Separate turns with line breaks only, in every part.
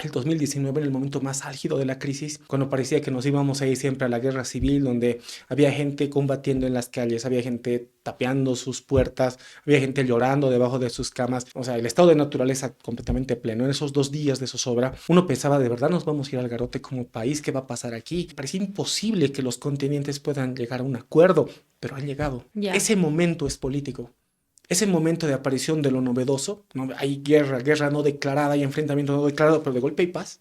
el 2019, en el momento más álgido de la crisis, cuando parecía que nos íbamos a ir siempre a la guerra civil, donde había gente combatiendo en las calles, había gente tapeando sus puertas, había gente llorando debajo de sus camas, o sea, el estado de naturaleza completamente pleno. En esos 2 días de zozobra, uno pensaba, ¿de verdad nos vamos a ir al garrote como país? ¿Qué va a pasar aquí? Parecía imposible que los contendientes puedan llegar a un acuerdo, pero han llegado.
Ya.
Ese momento es político. Ese momento de aparición de lo novedoso, ¿no? Hay guerra, guerra no declarada, hay enfrentamiento no declarado, pero de golpe y paz.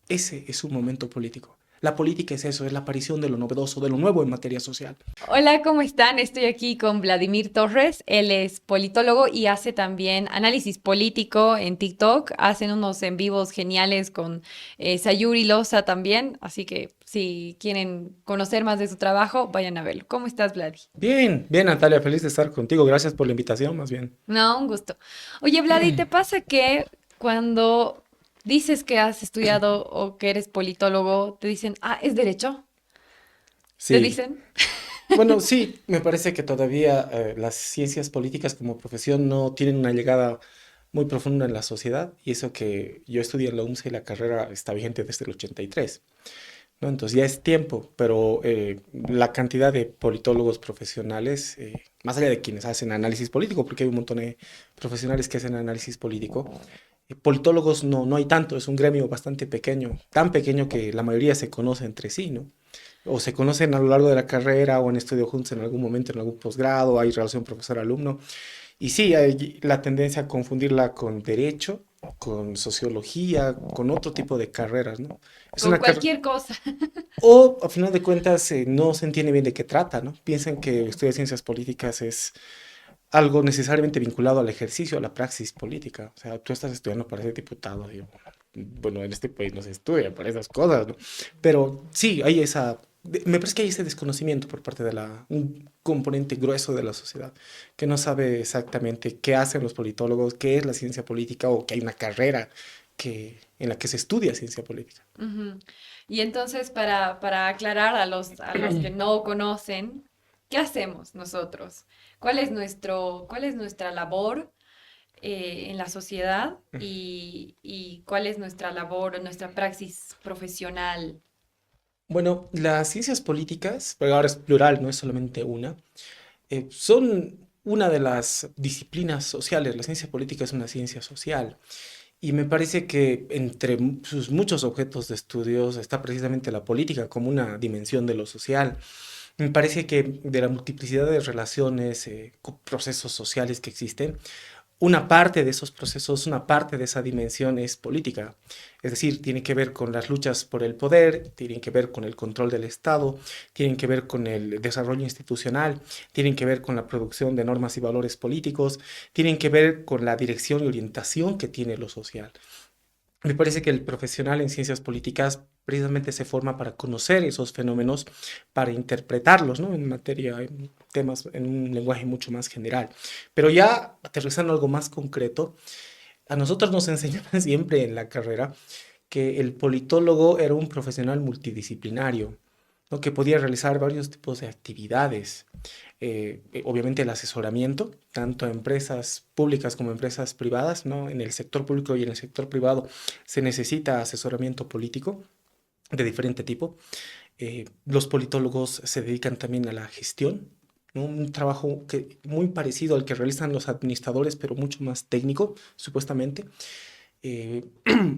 Ese es un momento político. La política es eso, es la aparición de lo novedoso, de lo nuevo en materia social.
Hola, ¿cómo están? Estoy aquí con Vladimir Torres. Él es politólogo y hace también análisis político en TikTok. Hacen unos en vivos geniales con Sayuri Loza también. Así que si quieren conocer más de su trabajo, vayan a verlo. ¿Cómo estás, Vladi?
Bien, bien Natalia, feliz de estar contigo. Gracias por la invitación, más bien.
No, un gusto. Oye, Vladi, ¿te pasa que cuando dices que has estudiado o que eres politólogo, te dicen, ah, es derecho? ¿Te
Sí,
dicen?
bueno, sí, me parece que todavía las ciencias políticas como profesión no tienen una llegada muy profunda en la sociedad y eso que yo estudié en la UNCE y la carrera está vigente desde el 83. ¿No? Entonces ya es tiempo, pero la cantidad de politólogos profesionales, más allá de quienes hacen análisis político, porque hay un montón de profesionales que hacen análisis político, politólogos no hay tanto, es un gremio bastante pequeño, tan pequeño que la mayoría se conoce entre sí, ¿no? O se conocen a lo largo de la carrera o han estudiado juntos en algún momento, en algún posgrado, hay relación profesor-alumno. Y sí, hay la tendencia a confundirla con derecho, con sociología, con otro tipo de carreras, ¿no? Es
Con
una carrera
cualquier cosa.
o, a final de cuentas, no se entiende bien de qué trata, ¿no? Piensan que estudiar ciencias políticas es algo necesariamente vinculado al ejercicio, a la praxis política. O sea, tú estás estudiando para ser diputado, digo, bueno, en este país no se estudia para esas cosas, ¿no? Pero sí, hay esa, me parece que hay ese desconocimiento por parte de un componente grueso de la sociedad, que no sabe exactamente qué hacen los politólogos, qué es la ciencia política o que hay una carrera en la que se estudia ciencia política.
Ujú. Y entonces, para aclarar a los que no conocen, ¿qué hacemos nosotros? Cuál es nuestra labor en la sociedad y cuál es nuestra labor, nuestra praxis profesional?
Bueno, las ciencias políticas, pero ahora es plural, no es solamente una, son una de las disciplinas sociales. La ciencia política es una ciencia social y me parece que entre sus muchos objetos de estudios está precisamente la política como una dimensión de lo social. Me parece que de la multiplicidad de relaciones, procesos sociales que existen, una parte de esos procesos, una parte de esa dimensión es política. Es decir, tiene que ver con las luchas por el poder, tienen que ver con el control del Estado, tienen que ver con el desarrollo institucional, tienen que ver con la producción de normas y valores políticos, tienen que ver con la dirección y orientación que tiene lo social. Me parece que el profesional en ciencias políticas precisamente se forma para conocer esos fenómenos, para interpretarlos, ¿no? En materia, en temas, en un lenguaje mucho más general. Pero ya aterrizando a algo más concreto, a nosotros nos enseñaban siempre en la carrera que el politólogo era un profesional multidisciplinario, ¿no? Que podía realizar varios tipos de actividades. Obviamente el asesoramiento, tanto a empresas públicas como a empresas privadas, ¿no? En el sector público y en el sector privado se necesita asesoramiento político de diferente tipo. Los politólogos se dedican también a la gestión, ¿no? Un trabajo muy parecido al que realizan los administradores, pero mucho más técnico, supuestamente. Eh,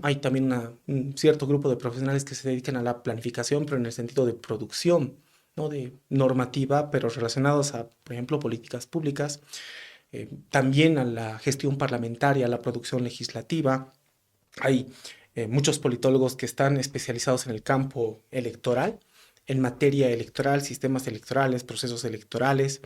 Hay también un cierto grupo de profesionales que se dedican a la planificación, pero en el sentido de producción, ¿no? De normativa, pero relacionados a, por ejemplo, políticas públicas, también a la gestión parlamentaria, a la producción legislativa. Hay muchos politólogos que están especializados en el campo electoral, en materia electoral, sistemas electorales, procesos electorales.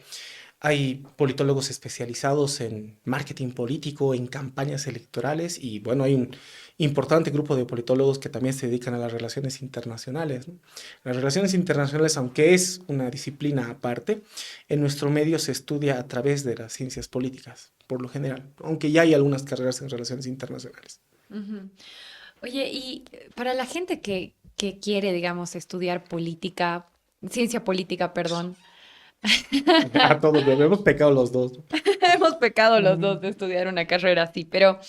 Hay politólogos especializados en marketing político, en campañas electorales y bueno, hay un importante grupo de politólogos que también se dedican a las relaciones internacionales, ¿no? Las relaciones internacionales, aunque es una disciplina aparte, en nuestro medio se estudia a través de las ciencias políticas, por lo general, aunque ya hay algunas carreras en relaciones internacionales.
Ujú. Oye, y para la gente que quiere, digamos, estudiar política, ciencia política, perdón,
A todos, hemos pecado los dos.
hemos pecado los
Ujú.
dos de estudiar una carrera así, pero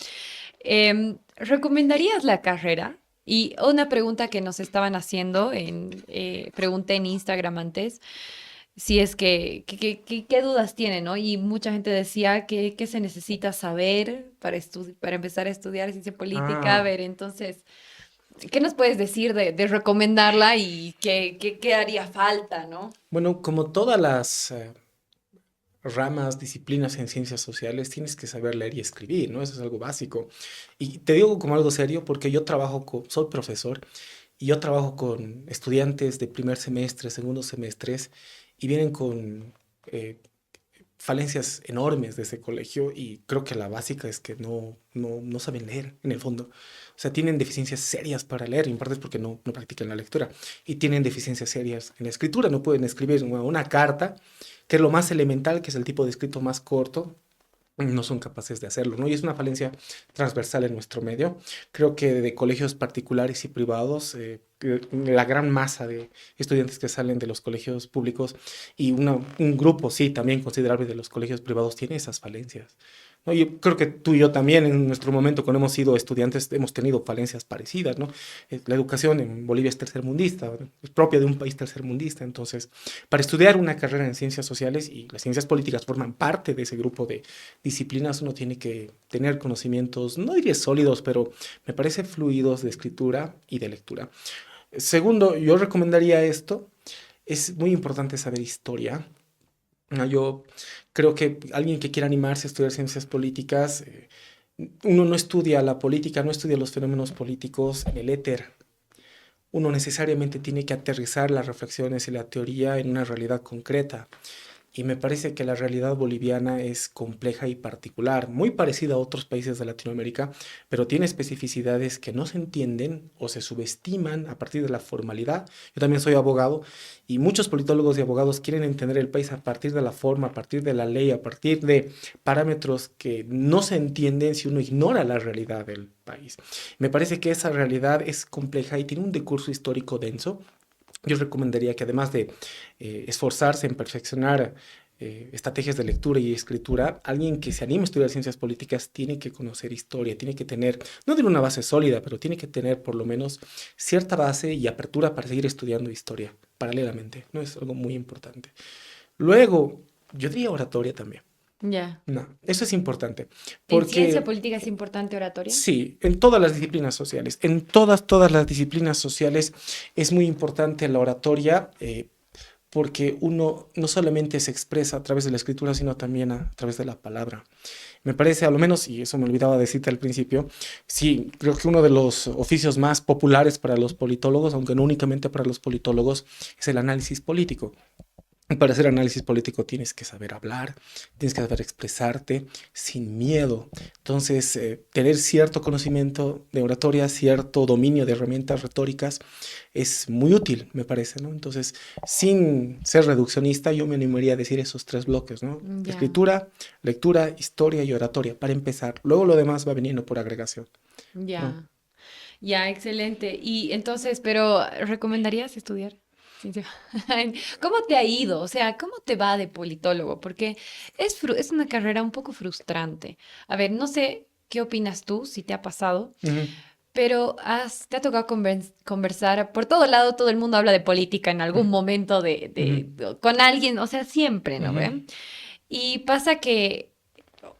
¿recomendarías la carrera? Y una pregunta que nos estaban haciendo, pregunté en Instagram antes, si es qué dudas tienen, ¿no? Y mucha gente decía que se necesita saber para empezar a estudiar ciencia política. A
Ah,
ver, entonces, ¿qué nos puedes decir de recomendarla y qué haría falta, ¿no?
bueno, como todas las ramas, disciplinas en ciencias sociales, tienes que saber leer y escribir, ¿no? Eso es algo básico. Y te digo como algo serio porque yo trabajo soy profesor y yo trabajo con estudiantes de primer semestre, segundo semestres y vienen con falencias enormes de ese colegio y creo que la básica es que no saben leer en el fondo. O sea, tienen deficiencias serias para leer, y en parte es porque no practican la lectura y tienen deficiencias serias en la escritura, no pueden escribir una carta, que es lo más elemental, que es el tipo de escrito más corto, no son capaces de hacerlo, ¿no? Y es una falencia transversal en nuestro medio. Creo que de colegios particulares y privados, que la gran masa de estudiantes que salen de los colegios públicos y un grupo, sí, también considerable de los colegios privados tiene esas falencias, ¿no? Yo creo que tú y yo también en nuestro momento, cuando hemos sido estudiantes, hemos tenido falencias parecidas, ¿no? La educación en Bolivia es tercermundista, ¿no? Es propia de un país tercermundista, entonces, para estudiar una carrera en ciencias sociales y las ciencias políticas forman parte de ese grupo de disciplinas, uno tiene que tener conocimientos, no diría sólidos, pero me parece fluidos de escritura y de lectura. Segundo, yo recomendaría esto. Es muy importante saber historia. Yo creo que alguien que quiera animarse a estudiar ciencias políticas, uno no estudia la política, no estudia los fenómenos políticos en el éter. Uno necesariamente tiene que aterrizar las reflexiones y la teoría en una realidad concreta. Y me parece que la realidad boliviana es compleja y particular, muy parecida a otros países de Latinoamérica, pero tiene especificidades que no se entienden o se subestiman a partir de la formalidad. Yo también soy abogado y muchos politólogos y abogados quieren entender el país a partir de la forma, a partir de la ley, a partir de parámetros que no se entienden si uno ignora la realidad del país. Me parece que esa realidad es compleja y tiene un decurso histórico denso. Yo recomendaría que además de esforzarse en perfeccionar estrategias de lectura y escritura, alguien que se anime a estudiar ciencias políticas tiene que conocer historia, tiene que tener, no de una base sólida, pero tiene que tener por lo menos cierta base y apertura para seguir estudiando historia paralelamente, ¿no? Es algo muy importante. Luego, yo diría oratoria también.
Ya.
No, eso es importante,
¿En ciencia
porque
política es importante oratoria?
sí, en todas las disciplinas sociales, en todas las disciplinas sociales es muy importante la oratoria, porque uno no solamente se expresa a través de la escritura, sino también a través de la palabra. Me parece, a lo menos, y eso me olvidaba decirte al principio, sí, creo que uno de los oficios más populares para los politólogos, aunque no únicamente para los politólogos, es el análisis político. Para hacer análisis político tienes que saber hablar, tienes que saber expresarte sin miedo. Entonces, tener cierto conocimiento de oratoria, cierto dominio de herramientas retóricas es muy útil, me parece, ¿no? Entonces, sin ser reduccionista, yo me animaría a decir esos tres bloques, ¿no?
Ya,
Escritura, lectura, historia y oratoria, para empezar. Luego lo demás va viniendo por agregación, ¿no?
ya, ya, excelente. Y entonces, pero ¿recomendarías estudiar ciencia? ¿Cómo te ha ido? O sea, ¿cómo te va de politólogo? Porque es una carrera un poco frustrante. A ver, no sé qué opinas tú, si te ha pasado,
Ujú,
pero te ha tocado conversar por todo lado, todo el mundo habla de política en algún momento
ujú,
con alguien, o sea, siempre, ¿no
ujú,
ve? Y pasa que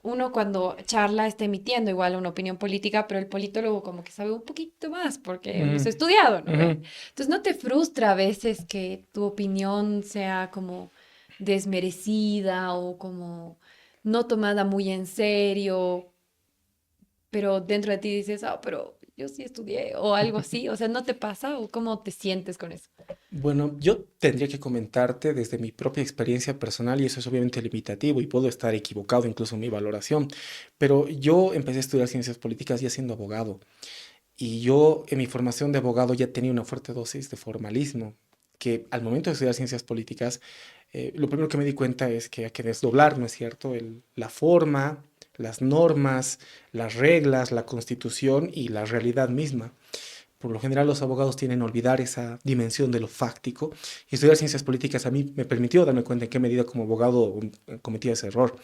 uno cuando charla está emitiendo igual una opinión política, pero el politólogo como que sabe un poquito más porque
ujú,
hemos estudiado, ¿no
ujú.
ve? Entonces, ¿no te frustra a veces que tu opinión sea como desmerecida o como no tomada muy en serio, pero dentro de ti dices, ah, pero yo sí estudié o algo así? O sea, ¿no te pasa o cómo te sientes con eso?
Bueno, yo tendría que comentarte desde mi propia experiencia personal y eso es obviamente limitativo y puedo estar equivocado incluso en mi valoración, pero yo empecé a estudiar ciencias políticas ya siendo abogado y yo en mi formación de abogado ya tenía una fuerte dosis de formalismo, que al momento de estudiar ciencias políticas, lo primero que me di cuenta es que hay que desdoblar, ¿no es cierto?, la forma, las normas, las reglas, la constitución y la realidad misma. Por lo general los abogados tienen a olvidar esa dimensión de lo fáctico y estudiar ciencias políticas a mí me permitió darme cuenta en qué medida como abogado cometía ese error.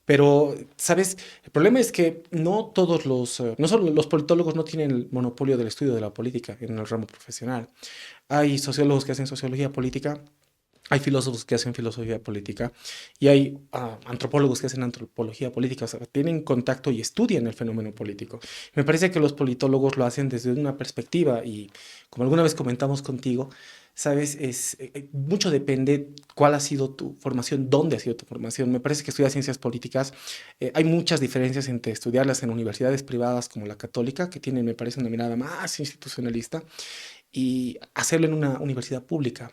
Pero, ¿sabes? El problema es que no todos no solo los politólogos no tienen el monopolio del estudio de la política en el ramo profesional. Hay sociólogos que hacen sociología política, hay filósofos que hacen filosofía política y hay antropólogos que hacen antropología política, o sea, tienen contacto y estudian el fenómeno político. Me parece que los politólogos lo hacen desde una perspectiva y como alguna vez comentamos contigo, sabes, mucho depende cuál ha sido tu formación, dónde ha sido tu formación. Me parece que estudiar ciencias políticas, hay muchas diferencias entre estudiarlas en universidades privadas como la católica, que tienen, me parece, una mirada más institucionalista, y hacerlo en una universidad pública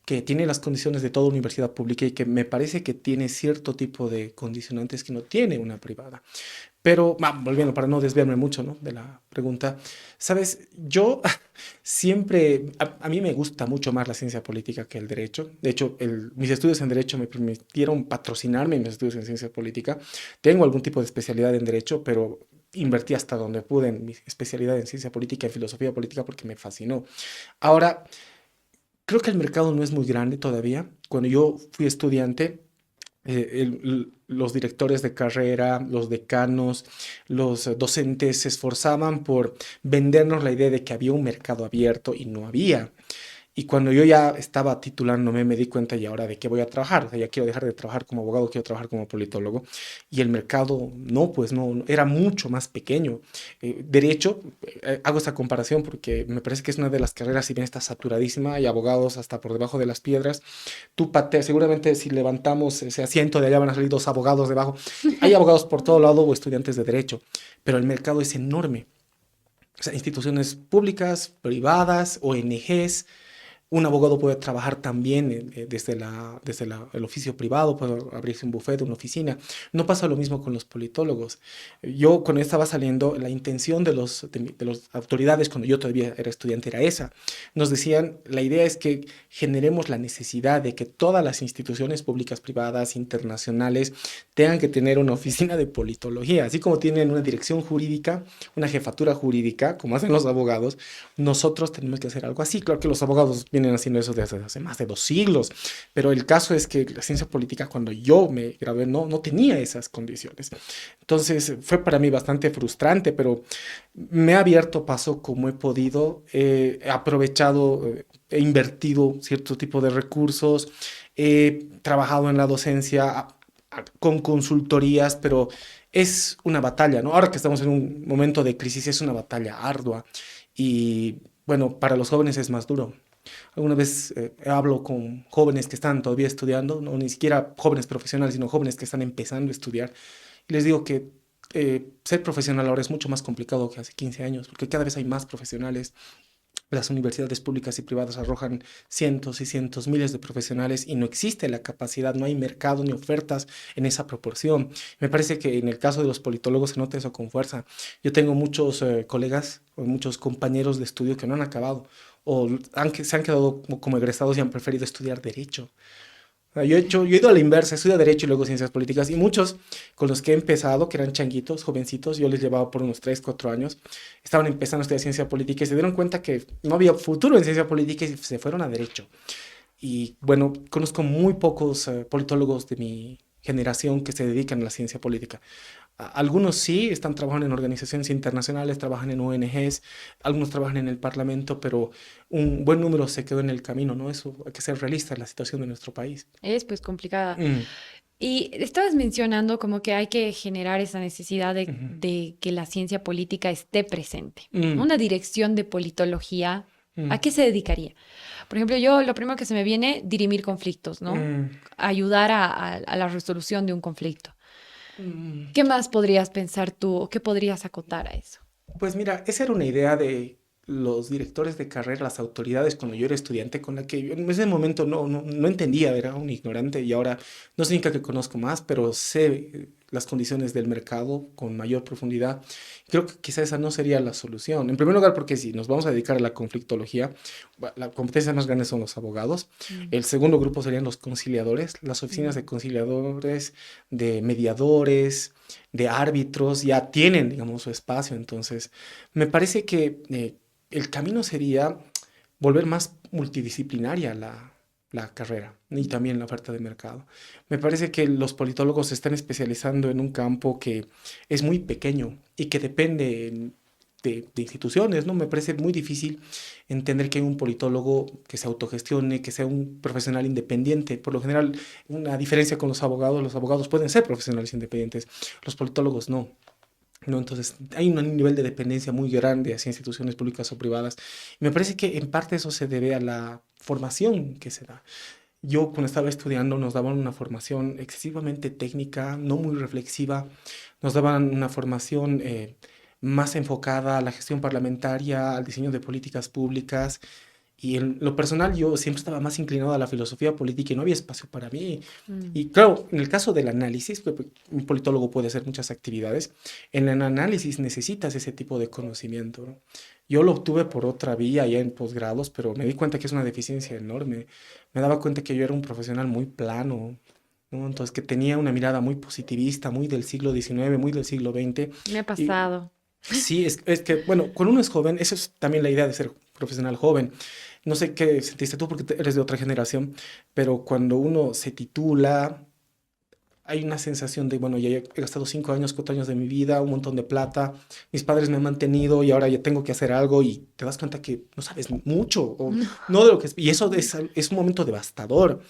que tiene las condiciones de toda universidad pública y que me parece que tiene cierto tipo de condicionantes que no tiene una privada. Pero, volviendo, para no desviarme mucho, ¿no?, de la pregunta, sabes, yo siempre, a mí me gusta mucho más la ciencia política que el derecho. De hecho, mis estudios en derecho me permitieron patrocinarme en mis estudios en ciencia política. Tengo algún tipo de especialidad en derecho, pero invertí hasta donde pude en mi especialidad en ciencia política y filosofía política porque me fascinó. Ahora, creo que el mercado no es muy grande todavía. Cuando yo fui estudiante, los directores de carrera, los decanos, los docentes se esforzaban por vendernos la idea de que había un mercado abierto y no había. Y cuando yo ya estaba titulándome, me di cuenta y ahora de qué voy a trabajar. O sea, ya quiero dejar de trabajar como abogado, quiero trabajar como politólogo. Y el mercado, no, pues no, era mucho más pequeño. Derecho, hago esta comparación porque me parece que es una de las carreras, si bien está saturadísima, hay abogados hasta por debajo de las piedras. Tú pateas, seguramente si levantamos ese asiento de allá van a salir dos abogados debajo. Hay abogados por todo lado o estudiantes de derecho, pero el mercado es enorme. O sea, instituciones públicas, privadas, ONGs, un abogado puede trabajar también el oficio privado, puede abrirse un bufete, una oficina. No pasa lo mismo con los politólogos. Yo, cuando estaba saliendo, la intención de las autoridades, cuando yo todavía era estudiante, era esa. Nos decían, la idea es que generemos la necesidad de que todas las instituciones públicas, privadas, internacionales, tengan que tener una oficina de politología, así como tienen una dirección jurídica, una jefatura jurídica, como hacen los abogados. Nosotros tenemos que hacer algo así. Claro que los abogados vienen haciendo eso desde hace más de 2 siglos, pero el caso es que la ciencia política, cuando yo me gradué, no tenía esas condiciones. Entonces fue para mí bastante frustrante, pero me he abierto paso como he podido, he aprovechado, he invertido cierto tipo de recursos, he trabajado en la docencia con consultorías, pero es una batalla, ¿no? Ahora que estamos en un momento de crisis, es una batalla ardua y bueno, para los jóvenes es más duro. Alguna vez hablo con jóvenes que están todavía estudiando, no ni siquiera jóvenes profesionales, sino jóvenes que están empezando a estudiar. Y les digo que ser profesional ahora es mucho más complicado que hace 15 años, porque cada vez hay más profesionales. Las universidades públicas y privadas arrojan cientos y cientos, miles de profesionales y no existe la capacidad, no hay mercado ni ofertas en esa proporción. Me parece que en el caso de los politólogos se nota eso con fuerza. Yo tengo muchos colegas o muchos compañeros de estudio que no han acabado o se han quedado como egresados y han preferido estudiar derecho. Yo he ido a la inversa, estudio Derecho y luego Ciencias Políticas, y muchos con los que he empezado, que eran changuitos, jovencitos, yo les llevaba por unos 3 4 años, estaban empezando a estudiar Ciencia Política y se dieron cuenta que no había futuro en Ciencia Política y se fueron a Derecho. Y bueno, conozco muy pocos politólogos de mi generación que se dedican a la ciencia política. Algunos sí están trabajando en organizaciones internacionales, trabajan en ONGs, algunos trabajan en el Parlamento, pero un buen número se quedó en el camino, ¿no? Eso hay que ser realistas, la situación de nuestro país.
Es pues complicada.
Mm,
Y estabas mencionando como que hay que generar esa necesidad
ujú,
de que la ciencia política esté presente.
mm,
Una dirección de politología, ¿a
mm,
qué se dedicaría? Por ejemplo, yo lo primero que se me viene, dirimir conflictos, ¿no?
mm,
Ayudar a la resolución de un conflicto.
mm.
¿Qué más podrías pensar tú o qué podrías acotar a eso?
Pues mira, esa era una idea de los directores de carrera, las autoridades cuando yo era estudiante, con la que yo en ese momento no entendía, era un ignorante y ahora no significa que conozco más, pero sé las condiciones del mercado con mayor profundidad. Creo que quizá esa no sería la solución. En primer lugar, porque si nos vamos a dedicar a la conflictología, la competencia más grande son los abogados.
Mm,
El segundo grupo serían los conciliadores, las oficinas
mm.
de conciliadores, de mediadores, de árbitros, ya tienen, digamos, su espacio. Entonces, me parece que el camino sería volver más multidisciplinaria la carrera y también la oferta de mercado. Me parece que los politólogos se están especializando en un campo que es muy pequeño y que depende de instituciones, ¿no? Me parece muy difícil entender que hay un politólogo que se autogestione, que sea un profesional independiente. Por lo general, una diferencia con los abogados pueden ser profesionales independientes, los politólogos no. ¿No? Entonces, hay un nivel de dependencia muy grande hacia instituciones públicas o privadas. Y me parece que en parte eso se debe a la formación que se da. Yo cuando estaba estudiando nos daban una formación excesivamente técnica, no muy reflexiva, nos daban una formación más enfocada a la gestión parlamentaria, al diseño de políticas públicas, y en lo personal yo siempre estaba más inclinado a la filosofía política y no había espacio para mí.
Mm.
Y claro, en el caso del análisis, un politólogo puede hacer muchas actividades, en el análisis necesitas ese tipo de conocimiento, ¿no? Yo lo obtuve por otra vía ya en posgrados, pero me di cuenta que es una deficiencia enorme. Me daba cuenta que yo era un profesional muy plano, ¿no? Entonces que tenía una mirada muy positivista, muy del siglo XIX, muy del siglo XX.
Me ha
Y
pasado.
sí, es que, bueno, cuando uno es joven, eso es también la idea de ser profesional joven. No sé qué sentiste tú porque eres de otra generación, pero cuando uno se titula, hay una sensación de, bueno, ya he gastado 5 años, 4 años de mi vida, un montón de plata, mis padres me han mantenido y ahora ya tengo que hacer algo y te das cuenta que no sabes mucho o
No.
no de lo que es. Y eso es un momento devastador.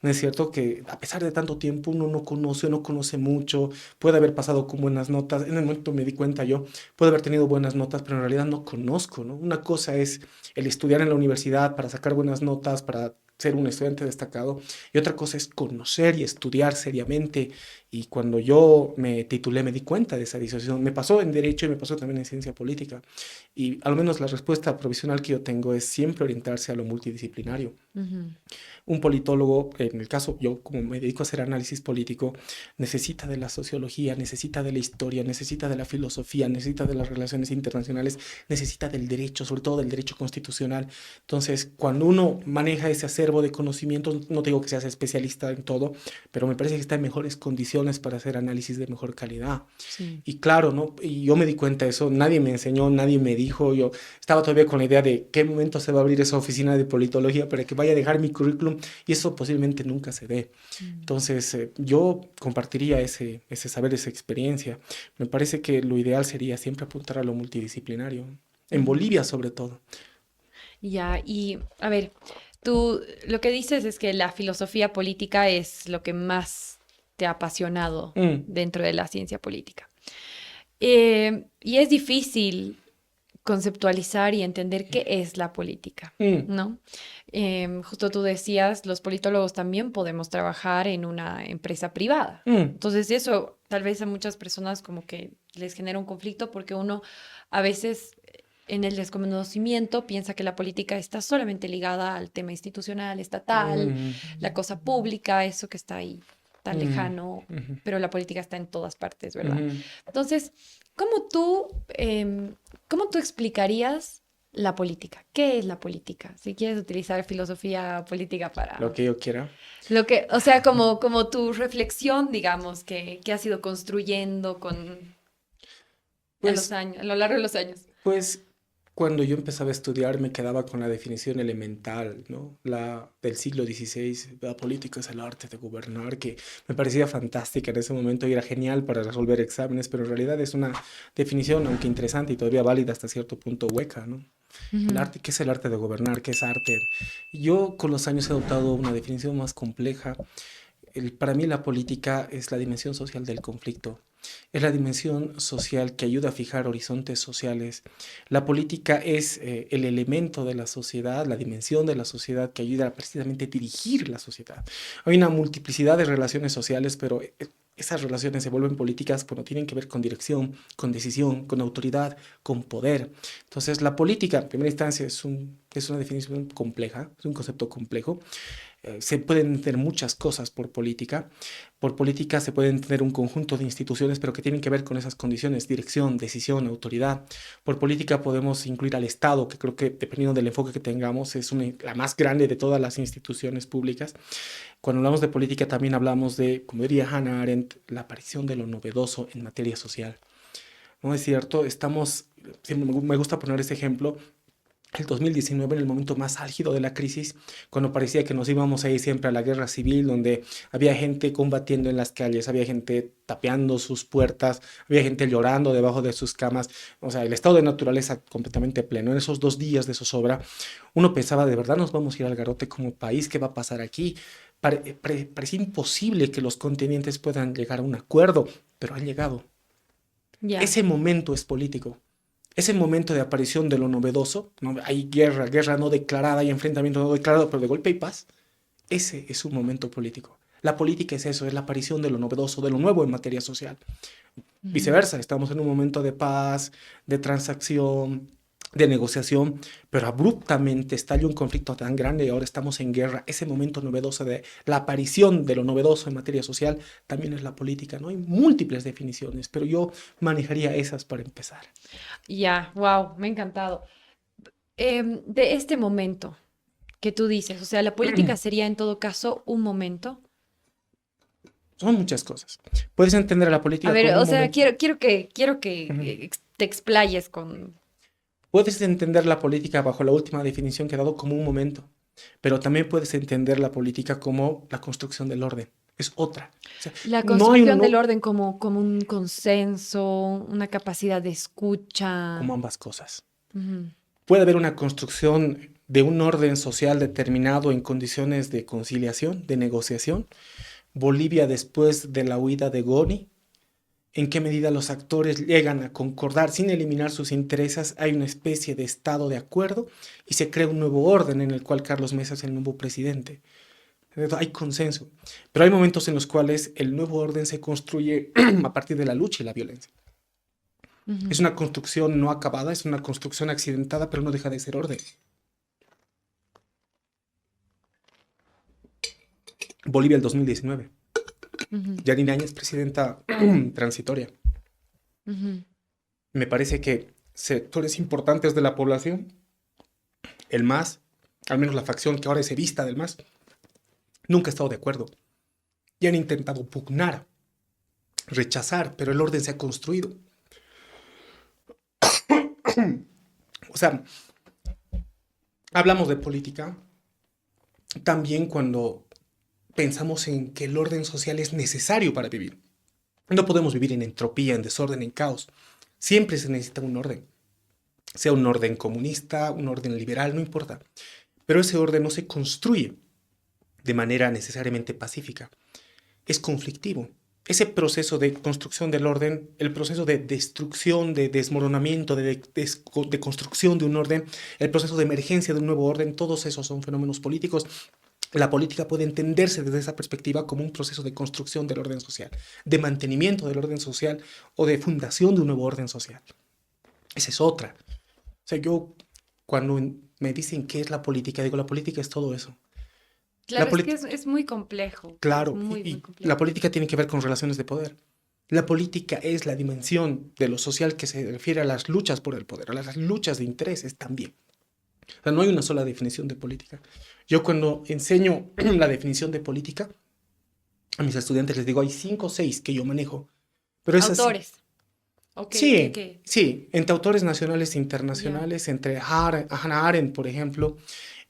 ¿No es cierto que a pesar de tanto tiempo uno no conoce mucho, puede haber pasado con buenas notas? En el momento me di cuenta yo, puede haber tenido buenas notas, pero en realidad no conozco, ¿no? Una cosa es el estudiar en la universidad para sacar buenas notas, para ser un estudiante destacado, y otra cosa es conocer y estudiar seriamente. Y cuando yo me titulé me di cuenta de esa disociación. Me pasó en Derecho y me pasó también en Ciencia Política. Y al menos la respuesta provisional que yo tengo es siempre orientarse a lo multidisciplinario.
Ujú.
Un politólogo, en el caso yo como me dedico a hacer análisis político, necesita de la sociología, necesita de la historia, necesita de la filosofía, necesita de las relaciones internacionales, necesita del derecho, sobre todo del derecho constitucional. Entonces, cuando uno maneja ese acervo de conocimientos, no te digo que seas especialista en todo, pero me parece que está en mejores condiciones para hacer análisis de mejor calidad.
Sí.
Y claro, ¿no? Y yo me di cuenta de eso, nadie me enseñó, nadie me dijo, yo estaba todavía con la idea de qué momento se va a abrir esa oficina de politología para que vaya a dejar mi currículum y eso posiblemente nunca se dé.
Mm.
Entonces, yo compartiría ese saber, esa experiencia. Me parece que lo ideal sería siempre apuntar a lo multidisciplinario, en
Ujú.
Bolivia sobre todo.
Ya, y a ver, tú lo que dices es que la filosofía política es lo que más te ha apasionado
Mm,
dentro de la ciencia política. Y es difícil conceptualizar y entender qué es la política,
mm,
¿no? Justo tú decías, los politólogos también podemos trabajar en una empresa privada.
mm,
Entonces eso tal vez a muchas personas como que les genera un conflicto porque uno a veces en el desconocimiento piensa que la política está solamente ligada al tema institucional, estatal,
mm,
la cosa pública, eso que está ahí tan
mm,
lejano,
ujú,
pero la política está en todas partes, ¿verdad?
ujú.
Entonces, ¿cómo tú, cómo tú explicarías la política? ¿Qué es la política? Si quieres utilizar filosofía política
Lo
para
que yo quiera.
lo que, o sea, como tu reflexión, digamos, que has ido construyendo con a los
Pues
años, a lo largo de los años.
Pues cuando yo empezaba a estudiar me quedaba con la definición elemental, ¿no? La del siglo XVI, la política es el arte de gobernar, que me parecía fantástica en ese momento y era genial para resolver exámenes, pero en realidad es una definición, aunque interesante y todavía válida hasta cierto punto hueca, ¿no? El
Ujú.
arte, ¿qué es el arte de gobernar? ¿Qué es arte? Yo con los años he adoptado una definición más compleja. Para mí la política es la dimensión social del conflicto. Es la dimensión social que ayuda a fijar horizontes sociales. La política es el elemento de la sociedad, la dimensión de la sociedad que ayuda a precisamente dirigir la sociedad. Hay una multiplicidad de relaciones sociales, pero esas relaciones se vuelven políticas cuando tienen que ver con dirección, con decisión, con autoridad, con poder. Entonces, la política, en primera instancia, es una definición compleja, es un concepto complejo. Se pueden entender muchas cosas por política. Por política se puede entender un conjunto de instituciones, pero que tienen que ver con esas condiciones, dirección, decisión, autoridad. Por política podemos incluir al Estado, que creo que dependiendo del enfoque que tengamos es la más grande de todas las instituciones públicas. Cuando hablamos de política también hablamos de, como diría Hannah Arendt, la aparición de lo novedoso en materia social. ¿No es cierto? Siempre me gusta poner ese ejemplo. el 2019, en el momento más álgido de la crisis, cuando parecía que nos íbamos a ir siempre a la guerra civil, donde había gente combatiendo en las calles, había gente tapeando sus puertas, había gente llorando debajo de sus camas, o sea, el estado de naturaleza completamente pleno. En esos 2 días de zozobra, uno pensaba, ¿de verdad nos vamos a ir al garrote como país? ¿Qué va a pasar aquí? Parecía imposible que los continentes puedan llegar a un acuerdo, pero han llegado.
Ya,
Ese momento es político. Ese momento de aparición de lo novedoso, ¿no? Hay guerra, guerra no declarada, hay enfrentamiento no declarado, pero de golpe y paz. Ese es un momento político. La política es eso, es la aparición de lo novedoso, de lo nuevo en materia social.
ujú.
Viceversa, estamos en un momento de paz, de transacción, de negociación, pero abruptamente estalla un conflicto tan grande y ahora estamos en guerra. Ese momento novedoso de la aparición de lo novedoso en materia social también es la política, ¿no? Hay múltiples definiciones, pero yo manejaría esas para empezar.
Ya, wow, me ha encantado. De este momento que tú dices, o sea, la política sería en todo caso un momento.
Son muchas cosas. Puedes entender a la
A
política
ver,
como
o
un
sea,
momento.
quiero que
Ujú.
te explayes con...
Puedes entender la política bajo la última definición que he dado como un momento, pero también puedes entender la política como la construcción del orden. Es otra. O sea,
La
no hay un
construcción del
no
orden como un consenso, una capacidad de
como
escucha.
ambas cosas.
Ujú,
Puede haber una construcción de un orden social determinado en condiciones de conciliación, de negociación. Bolivia después de la huida de Goni, en qué medida los actores llegan a concordar sin eliminar sus intereses, hay una especie de estado de acuerdo y se crea un nuevo orden en el cual Carlos Mesa es el nuevo presidente. Hay consenso, pero hay momentos en los cuales el nuevo orden se construye a partir de la lucha y la violencia.
ujú.
Es una construcción no acabada, es una construcción accidentada, pero no deja de ser orden. Bolivia el 2019.
Ujú,
Yanine Áñez, presidenta transitoria.
ujú.
Me parece que sectores importantes de la población, el MAS, al menos la facción que ahora es evista del MAS, nunca ha estado de acuerdo y han intentado pugnar, rechazar, pero el orden se ha construido. O sea, hablamos de política también cuando pensamos en que el orden social es necesario para vivir. No podemos vivir en entropía, en desorden, en caos. Siempre se necesita un orden, sea un orden comunista, un orden liberal, no importa. Pero ese orden no se construye de manera necesariamente pacífica. Es conflictivo. Ese proceso de construcción del orden, el proceso de destrucción, de desmoronamiento, de construcción de un orden, el proceso de emergencia de un nuevo orden, todos esos son fenómenos políticos. La política puede entenderse desde esa perspectiva como un proceso de construcción del orden social, de mantenimiento del orden social o de fundación de un nuevo orden social. Esa es otra. O sea, yo cuando me dicen qué es la política, digo, la política es todo eso. La
Claro, es que
política,
es muy complejo, es
claro,
muy, muy
y la
complejo.
política tiene que ver con relaciones de poder. La política es la dimensión de lo social que se refiere a las luchas por el poder, a las luchas de intereses también. O sea, no hay una sola definición de política. Yo cuando enseño la definición de política, a mis estudiantes les digo, hay 5 o 6 que yo manejo, pero es así.
Autores, ok,
Sí,
que,
sí, entre autores nacionales e
ya.
internacionales, entre Hannah Arendt, por ejemplo,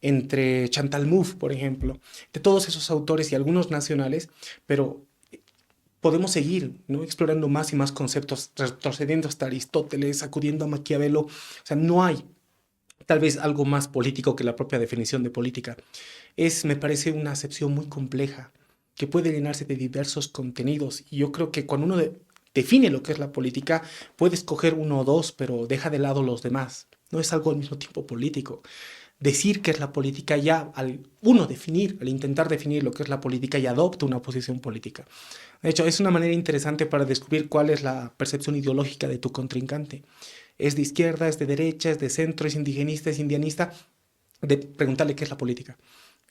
entre Chantal Mouffe, por ejemplo, de todos esos autores y algunos nacionales, pero podemos seguir, ¿no? Explorando más y más conceptos, retrocediendo hasta Aristóteles, acudiendo a Maquiavelo. O sea, no hay tal vez algo más político que la propia definición de política. Es, me parece, una acepción muy compleja que puede llenarse de diversos contenidos. Y yo creo que cuando uno define lo que es la política, puede escoger uno o dos, pero deja de lado los demás. No es algo al mismo tiempo político. Decir qué es la política ya, al uno definir, al intentar definir lo que es la política, ya adopta una posición política. De hecho, es una manera interesante para descubrir cuál es la percepción ideológica de tu contrincante. ¿Es de izquierda, es de derecha, es de centro, es indigenista, es indianista? De preguntarle qué es la política.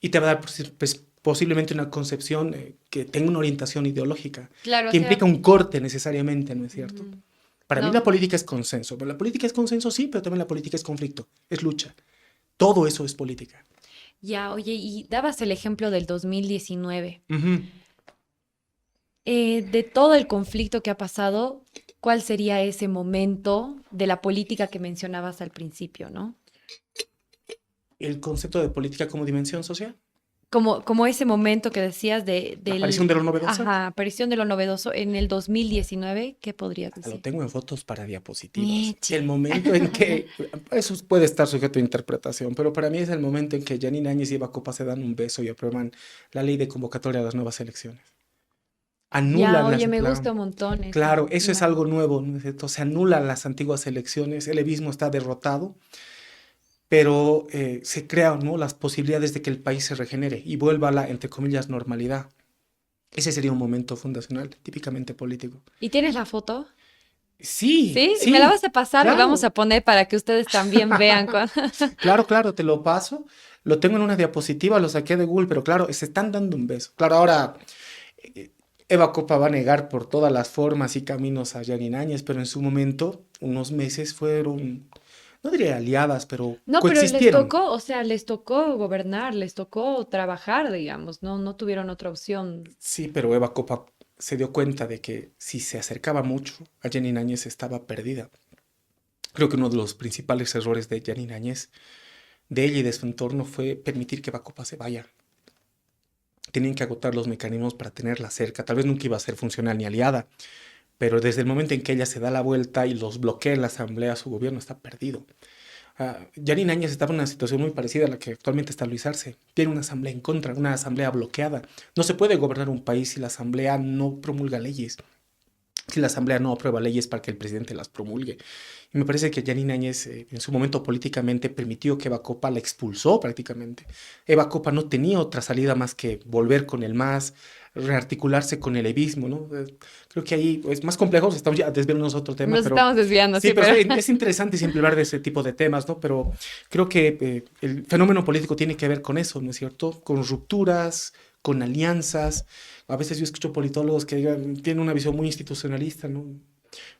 Y te va a dar pues, posiblemente una concepción que tenga una orientación ideológica,
Claro, o
que implica
sea,
un corte necesariamente, ¿no es cierto?
ujú,
Para mí la
no,
política es consenso. Pero la política es consenso, sí, pero también la política es conflicto, es lucha. Todo eso es política.
ya, oye, y dabas el ejemplo del 2019.
Ujú.
De todo el conflicto que ha pasado, ¿cuál sería ese momento de la política que mencionabas al principio, ¿no?
el concepto de política como dimensión social,
Como ese momento que decías
la aparición de lo novedoso.
ajá, aparición de lo novedoso en el 2019, ¿qué podrías
Hasta lo
decir?
tengo en fotos para diapositivas.
Meche.
El momento en que, eso puede estar sujeto a interpretación, pero para mí es el momento en que Janine Áñez y Eva Copa se dan un beso y aprueban la ley de convocatoria a las nuevas elecciones.
Ya,
Anulan
oye,
las,
me
claro,
gusta un montón esa
claro, eso es algo
imagen.
nuevo, ¿no es cierto? Se anulan las antiguas elecciones, el evismo está derrotado, pero se crean, ¿no?, las posibilidades de que el país se regenere y vuelva a la, entre comillas, normalidad. Ese sería un momento fundacional, típicamente político.
¿Y tienes la foto?
Sí,
Sí, me la
sí,
vas a pasar y vamos
claro.
a poner para que ustedes también vean.
Claro, claro, te lo paso. Lo tengo en una diapositiva, lo saqué de Google, pero claro, se están dando un beso. Claro, ahora eh, Eva Copa va a negar por todas las formas y caminos a Janine Áñez, pero en su momento, unos meses fueron, no diría aliadas, pero
No, pero les
coexistieron.
tocó, o sea, les tocó gobernar, les tocó trabajar, digamos, no tuvieron otra opción.
Sí, pero Eva Copa se dio cuenta de que si se acercaba mucho a Janine Áñez estaba perdida. Creo que uno de los principales errores de Janine Áñez, de ella y de su entorno, fue permitir que Eva Copa se vaya. Tenían que agotar los mecanismos para tenerla cerca. Tal vez nunca iba a ser funcional ni aliada, pero desde el momento en que ella se da la vuelta y los bloquea en la asamblea, su gobierno está perdido. Janine Áñez estaba en una situación muy parecida a la que actualmente está Luis Arce. Tiene una asamblea en contra, una asamblea bloqueada. No se puede gobernar un país si la asamblea no promulga leyes, si la asamblea no aprueba leyes para que el presidente las promulgue. Y me parece que Janine Áñez en su momento políticamente permitió que Eva Copa la expulsó prácticamente. Eva Copa no tenía otra salida más que volver con el MAS, rearticularse con el evismo, ¿no? Creo que ahí es más complejo, estamos ya desviándonos a otro tema,
Nos
pero
estamos desviando,
sí,
sí,
pero
pero
es interesante siempre hablar de ese tipo de temas, ¿no? Pero creo que el fenómeno político tiene que ver con eso, ¿no es cierto? Con rupturas, con alianzas. A veces yo escucho politólogos que digan, tienen una visión muy institucionalista, ¿no?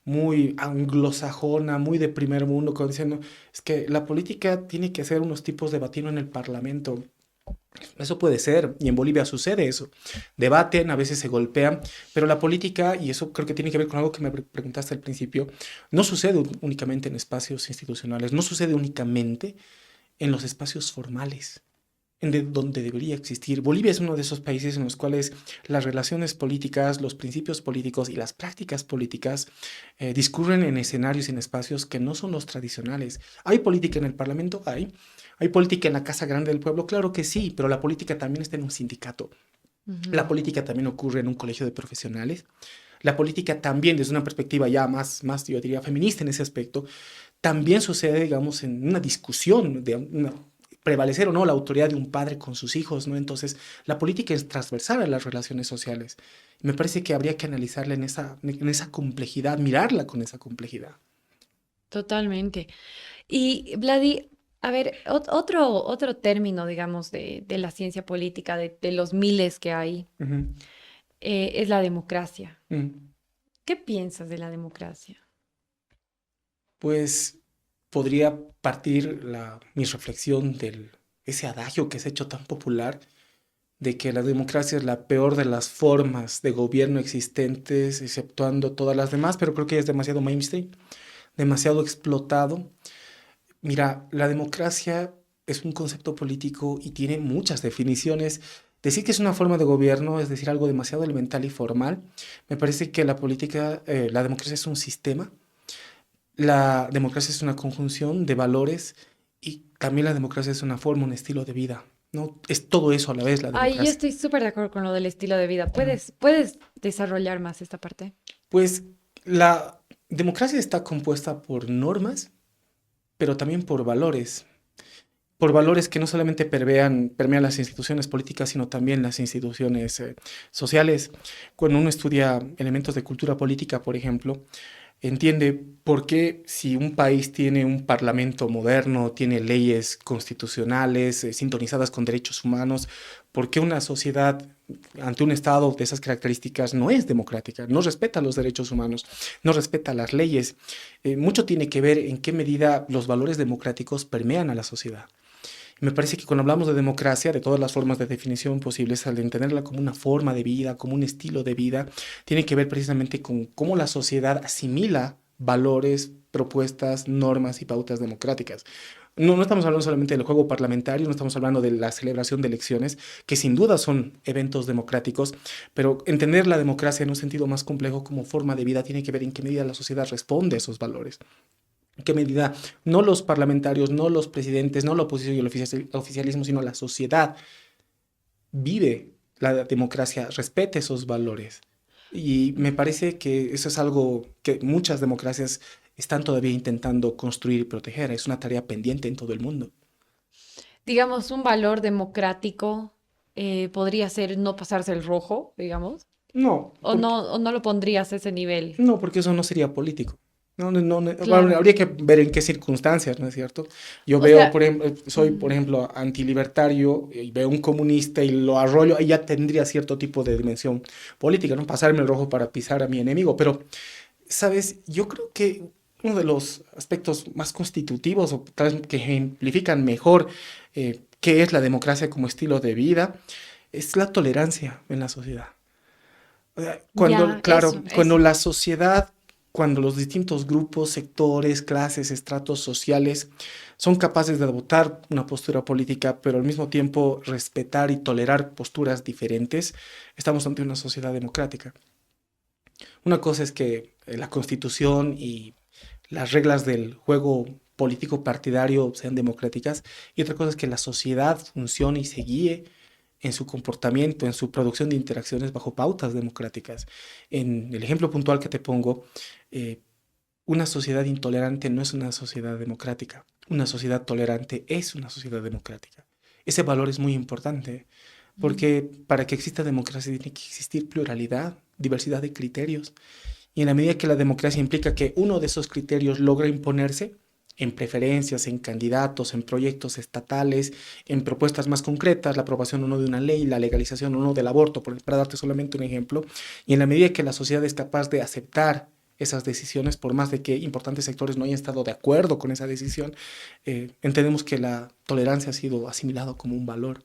Muy anglosajona, muy de primer mundo, como diciendo, es que la política tiene que ser unos tipos debatiendo en el parlamento. Eso puede ser, y en Bolivia sucede eso. Debaten, a veces se golpean, pero la política, y eso creo que tiene que ver con algo que me preguntaste al principio, no sucede únicamente en espacios institucionales, no sucede únicamente en los espacios formales donde debería existir. Bolivia es uno de esos países en los cuales las relaciones políticas, los principios políticos y las prácticas políticas discurren en escenarios y en espacios que no son los tradicionales. ¿Hay política en el Parlamento? Hay. ¿Hay política en la Casa Grande del Pueblo? Claro que sí, pero la política también está en un sindicato. La
ujú,
política también ocurre en un colegio de profesionales. La política también, desde una perspectiva ya más, yo diría, feminista en ese aspecto, también sucede, digamos, en una discusión de prevalecer o no la autoridad de un padre con sus hijos, ¿no? Entonces, la política es transversal a las relaciones sociales. Me parece que habría que analizarla en esa complejidad, mirarla con esa complejidad.
totalmente. Y Vladi, a ver, otro término, digamos, de la ciencia política, de los miles que hay,
Ujú.
es la democracia.
Mm.
¿Qué piensas de la democracia?
Pues podría partir mi reflexión de ese adagio que se ha hecho tan popular de que la democracia es la peor de las formas de gobierno existentes, exceptuando todas las demás, pero creo que es demasiado mainstream, demasiado explotado. Mira, la democracia es un concepto político y tiene muchas definiciones. Decir que es una forma de gobierno es decir algo demasiado elemental y formal. Me parece que la democracia es un sistema. La democracia es una conjunción de valores y también la democracia es una forma, un estilo de vida, ¿no? Es todo eso a la vez la
Ay, yo
democracia.
estoy súper de acuerdo con lo del estilo de vida.
Ujú.
¿Puedes desarrollar más esta parte?
Pues la democracia está compuesta por normas, pero también por valores que no solamente permean las instituciones políticas, sino también las instituciones sociales. Cuando uno estudia elementos de cultura política, por ejemplo, entiende por qué si un país tiene un parlamento moderno, tiene leyes constitucionales sintonizadas con derechos humanos, por qué una sociedad ante un Estado de esas características no es democrática, no respeta los derechos humanos, no respeta las leyes. Mucho tiene que ver en qué medida los valores democráticos permean a la sociedad. Me parece que cuando hablamos de democracia, de todas las formas de definición posibles, al entenderla como una forma de vida, como un estilo de vida, tiene que ver precisamente con cómo la sociedad asimila valores, propuestas, normas y pautas democráticas. No estamos hablando solamente del juego parlamentario, no estamos hablando de la celebración de elecciones, que sin duda son eventos democráticos, pero entender la democracia en un sentido más complejo como forma de vida tiene que ver en qué medida la sociedad responde a esos valores. En qué medida no los parlamentarios, no los presidentes, no la oposición y el oficialismo, sino la sociedad vive la democracia, respete esos valores. Y me parece que eso es algo que muchas democracias están todavía intentando construir y proteger. Es una tarea pendiente en todo el mundo.
Digamos, un valor democrático podría ser no pasarse el rojo, digamos,
No, porque,
o no lo pondrías a ese nivel.
no, porque eso no sería político. Bueno,
Claro.
habría que ver en qué circunstancias, ¿no es cierto? Yo
O
veo,
sea,
por ejemplo, soy, por
ujú,
ejemplo, antilibertario y veo un comunista y lo arrollo, ahí ya tendría cierto tipo de dimensión política, ¿no? Pasarme el rojo para pisar a mi enemigo. Pero, ¿sabes? Yo creo que uno de los aspectos más constitutivos o tal vez que ejemplifican mejor qué es la democracia como estilo de vida es la tolerancia en la sociedad. Cuando,
ya,
claro, cuando
eso.
la sociedad, cuando los distintos grupos, sectores, clases, estratos sociales son capaces de adoptar una postura política, pero al mismo tiempo respetar y tolerar posturas diferentes, estamos ante una sociedad democrática. Una cosa es que la constitución y las reglas del juego político partidario sean democráticas y otra cosa es que la sociedad funcione y se guíe en su comportamiento, en su producción de interacciones bajo pautas democráticas. En el ejemplo puntual que te pongo, eh, una sociedad intolerante no es una sociedad democrática. Una sociedad tolerante es una sociedad democrática. Ese valor es muy importante porque para que exista democracia tiene que existir pluralidad, diversidad de criterios. Y en la medida que la democracia implica que uno de esos criterios logra imponerse en preferencias, en candidatos, en proyectos estatales, en propuestas más concretas, la aprobación o no de una ley, la legalización o no del aborto, para darte solamente un ejemplo, y en la medida que la sociedad es capaz de aceptar esas decisiones, por más de que importantes sectores no hayan estado de acuerdo con esa decisión, entendemos que la tolerancia ha sido asimilado como un valor.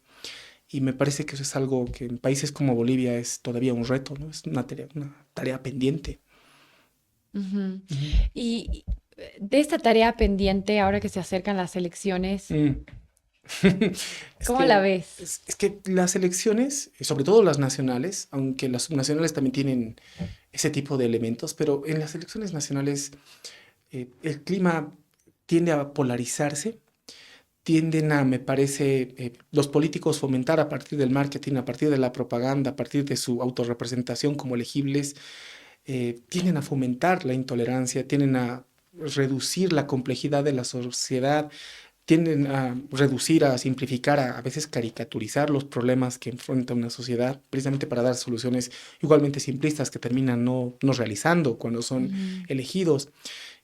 Y me parece que eso es algo que en países como Bolivia es todavía un reto, ¿no? Es una tarea pendiente.
Ujú.
Ujú.
Y de esta tarea pendiente, ahora que se acercan las elecciones,
Mm. Es
¿cómo la
que,
ves?
es que las elecciones, sobre todo las nacionales, aunque las subnacionales también tienen ese tipo de elementos, pero en las elecciones nacionales el clima tiende a polarizarse, tienden a, me parece, los políticos fomentar a partir del marketing, a partir de la propaganda, a partir de su autorrepresentación como elegibles, tienden a fomentar la intolerancia, tienden a reducir la complejidad de la sociedad, tienden a reducir, a simplificar, a veces caricaturizar los problemas que enfrenta una sociedad, precisamente para dar soluciones igualmente simplistas que terminan no realizando cuando son
Ujú.
elegidos.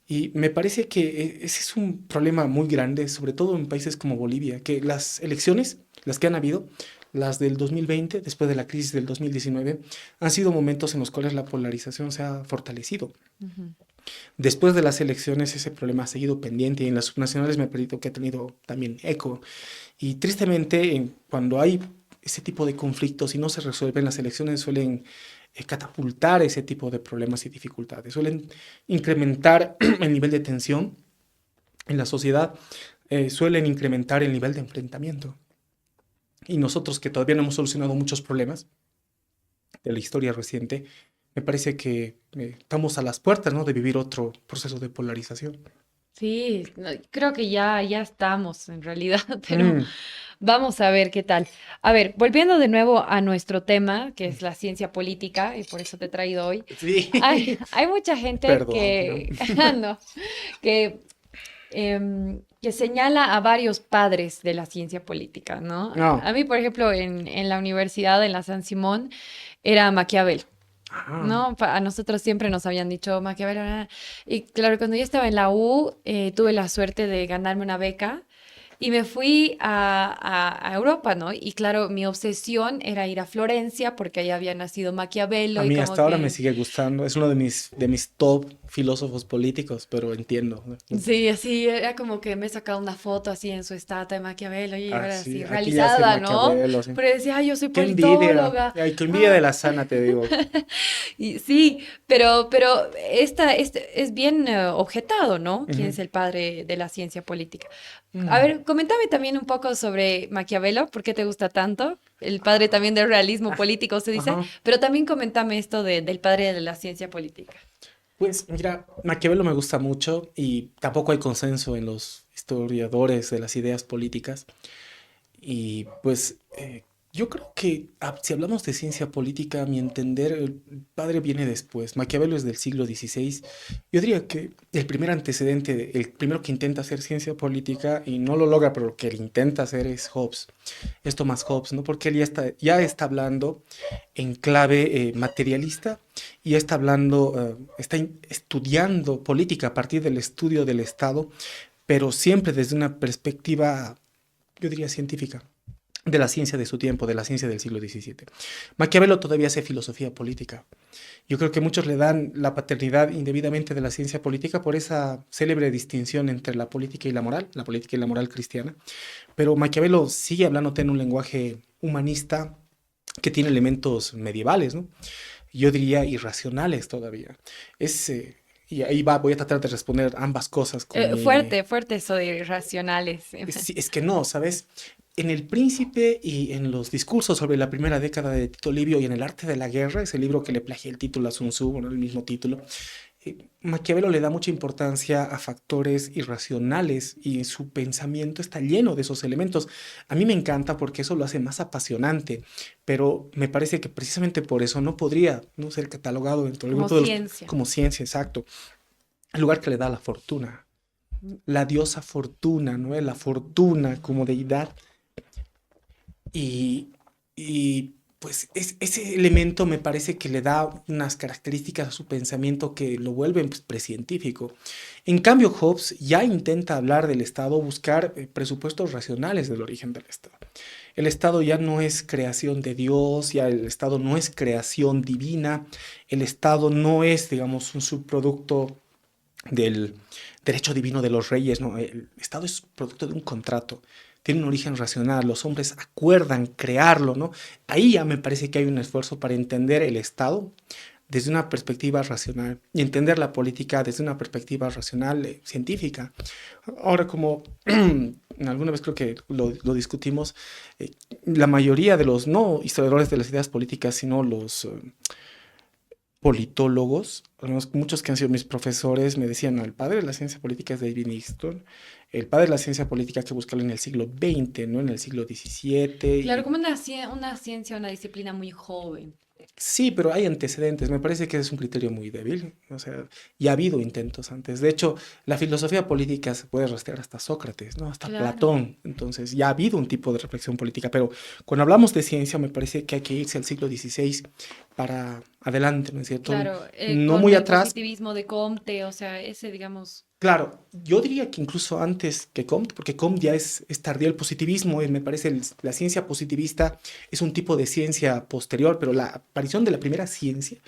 Y me parece que ese es un problema muy grande, sobre todo en países como Bolivia, que las elecciones, las que han habido, las del 2020, después de la crisis del 2019, han sido momentos en los cuales la polarización se ha fortalecido.
Ujú.
Después de las elecciones ese problema ha seguido pendiente y en las subnacionales me permito que ha tenido también eco. Y tristemente, cuando hay ese tipo de conflictos y no se resuelven, las elecciones suelen catapultar ese tipo de problemas y dificultades, suelen incrementar el nivel de tensión en la sociedad, suelen incrementar el nivel de enfrentamiento. Y nosotros que todavía no hemos solucionado muchos problemas de la historia reciente, me parece que estamos a las puertas, ¿no?, de vivir otro proceso de polarización.
Sí, no, creo que ya estamos en realidad, pero
Mm,
vamos a ver qué tal. A ver, volviendo de nuevo a nuestro tema, que es la ciencia política, y por eso te he traído hoy,
sí,
hay mucha gente
perdón, ¿no?
que, no, que, que señala a varios padres de la ciencia política, ¿no?
No.
A mí, por ejemplo, en la universidad, en la San Simón, era Maquiavelo.
Ah,
No, a nosotros siempre nos habían dicho Maquiavelo. Y claro, cuando yo estaba en la U, tuve la suerte de ganarme una beca y me fui a Europa, ¿no? Y claro, mi obsesión era ir a Florencia porque ahí había nacido
a
Maquiavelo y
mí
como
hasta ahora me
que,
sigue gustando. Es uno de mis top filósofos políticos, pero entiendo, ¿no?
sí, así era como que me he sacado una foto así en su estatua de Maquiavelo y
Ah,
ahora
sí,
así
aquí ya hace
realizada, ¿no?
Maquiavelo, sí.
Pero decía, ay, yo soy
Qué envidia.
politóloga.
Ay, qué envidia de
Ah,
la sana, te digo.
y sí, pero este es bien objetado, ¿no? ¿Quién
Ujú.
es el padre de la ciencia política? A
Mm,
ver, coméntame también un poco sobre Maquiavelo, ¿por qué te gusta tanto? El padre también del realismo político se dice,
ajá.
pero también coméntame esto del padre de la ciencia política.
Pues mira, Maquiavelo me gusta mucho y tampoco hay consenso en los historiadores de las ideas políticas. Y pues yo creo que si hablamos de ciencia política, a mi entender, el padre viene después. Maquiavelo es del siglo XVI. Yo diría que el primer antecedente, el primero que intenta hacer ciencia política y no lo logra, pero lo que él intenta hacer es Hobbes, es Thomas Hobbes, ¿no? Porque él ya está hablando en clave materialista y ya está hablando, estudiando política a partir del estudio del Estado, pero siempre desde una perspectiva, yo diría, científica, de la ciencia de su tiempo, de la ciencia del siglo XVII. Maquiavelo todavía hace filosofía política. Yo creo que muchos le dan la paternidad indebidamente de la ciencia política por esa célebre distinción entre la política y la política y la moral cristiana, pero Maquiavelo sigue hablándote en un lenguaje humanista que tiene elementos medievales, ¿no? Yo diría irracionales todavía. Es, y ahí va, voy a tratar de responder ambas cosas con mi...
Fuerte, fuerte eso de irracionales.
Es que no, ¿sabes? En El Príncipe y en los discursos sobre la primera década de Tito Livio y en El arte de la guerra, ese libro que le plagié el título a Sun Tzu, bueno, el mismo título, Maquiavelo le da mucha importancia a factores irracionales y su pensamiento está lleno de esos elementos. A mí me encanta porque eso lo hace más apasionante, pero me parece que precisamente por eso no podría no ser catalogado dentro del
Como
grupo de los
ciencia.
como ciencia, exacto. El lugar que le da a la fortuna, la diosa fortuna, ¿no? La fortuna como deidad y, pues ese elemento me parece que le da unas características a su pensamiento que lo vuelven pues, precientífico. En cambio, Hobbes ya intenta hablar del Estado, buscar presupuestos racionales del origen del Estado. El Estado ya no es creación de Dios, ya el Estado no es creación divina, el Estado no es, digamos, un subproducto del derecho divino de los reyes, ¿no? El Estado es producto de un contrato, tiene un origen racional, los hombres acuerdan crearlo, ¿no? Ahí ya me parece que hay un esfuerzo para entender el Estado desde una perspectiva racional y entender la política desde una perspectiva racional científica. Ahora, como alguna vez creo que lo discutimos, la mayoría de los no historiadores de las ideas políticas, sino los politólogos, muchos que han sido mis profesores, me decían, no, el padre de la ciencia política es David Easton, el padre de la ciencia política hay que buscarlo en el siglo XX, no en el siglo XVII.
Claro, como una ciencia, una disciplina muy joven.
Sí, pero hay antecedentes. Me parece que ese es un criterio muy débil. O sea, ya ha habido intentos antes. De hecho, la filosofía política se puede rastrear hasta Sócrates, ¿no? Hasta
Claro.
Platón. Entonces, ya ha habido un tipo de reflexión política. Pero cuando hablamos de ciencia, me parece que hay que irse al siglo XVI para adelante, ¿no es cierto?
Claro,
No
con
muy
el
atrás.
positivismo de Comte, o sea, ese, digamos,
Claro, yo diría que incluso antes que Comte, porque Comte ya es tardío el positivismo, me parece la ciencia positivista es un tipo de ciencia posterior, pero la aparición de la primera ciencia,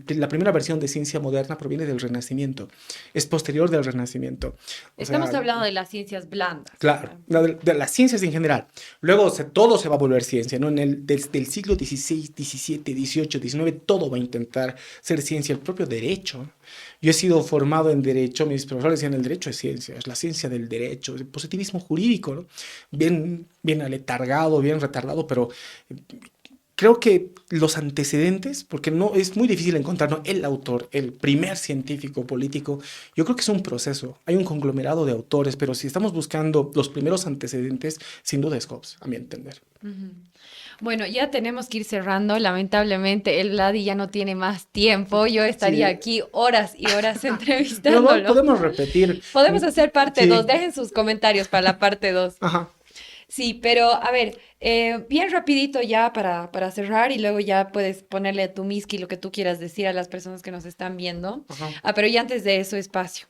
la primera versión de ciencia moderna proviene del Renacimiento, es posterior del Renacimiento. O
estamos
sea,
hablando de las ciencias blandas, o
claro,
sea,
de las ciencias en general. Luego todo se va a volver ciencia, ¿no? Desde el siglo XVI, XVII, XVIII, XIX, todo va a intentar ser ciencia, el propio derecho, ¿no? Yo he sido formado en derecho, mis profesores decían el derecho es ciencia, es la ciencia del derecho, el positivismo jurídico, ¿no? Bien, bien aletargado, bien retardado, pero creo que los antecedentes, porque no es muy difícil encontrar, ¿no? El autor, el primer científico político, yo creo que es un proceso, hay un conglomerado de autores, pero si estamos buscando los primeros antecedentes, sin duda es Hobbes, a mi entender.
ujú. Bueno, ya tenemos que ir cerrando. Lamentablemente, el Vladi ya no tiene más tiempo. Yo estaría
Sí,
aquí horas y horas
pero
entrevistándolo.
podemos repetir.
Podemos hacer parte 2.
Sí,
Dejen sus comentarios para la parte 2.
ajá,
Sí, pero a ver, bien rapidito ya para cerrar y luego ya puedes ponerle a tu Miski lo que tú quieras decir a las personas que nos están viendo.
ajá.
Ah, pero ya antes de eso, espacio.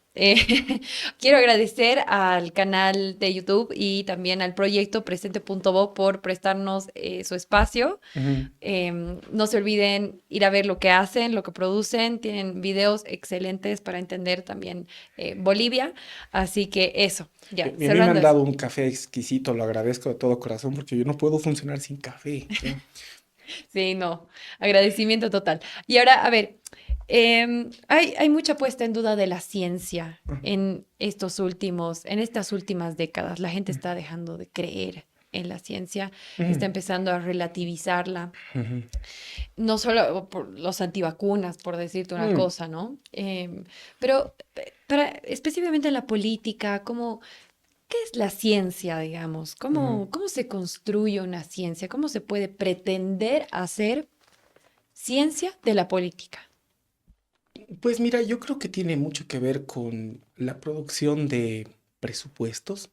Quiero agradecer al canal de YouTube y también al proyecto Presente.bo por prestarnos su espacio.
Ujú.
No se olviden ir a ver lo que hacen, lo que producen. Tienen videos excelentes para entender también Bolivia. Así que eso, ya,
Y a mí me
cerrando
han
eso.
dado un café exquisito, lo agradezco de todo corazón porque yo no puedo funcionar sin café. ¿Ya?
Sí, no, agradecimiento total. Y ahora, a ver, Hay mucha puesta en duda de la ciencia
Ujú,
en en estas últimas décadas. La gente está dejando de creer en la ciencia, está
ujú,
empezando a relativizarla,
ujú,
no solo por los antivacunas, por decirte una
mm,
cosa, ¿no? Pero para, específicamente en la política, ¿qué es la ciencia, digamos?
ujú.
¿Cómo se construye una ciencia? ¿Cómo se puede pretender hacer ciencia de la política?
Pues mira, yo creo que tiene mucho que ver con la producción de presupuestos,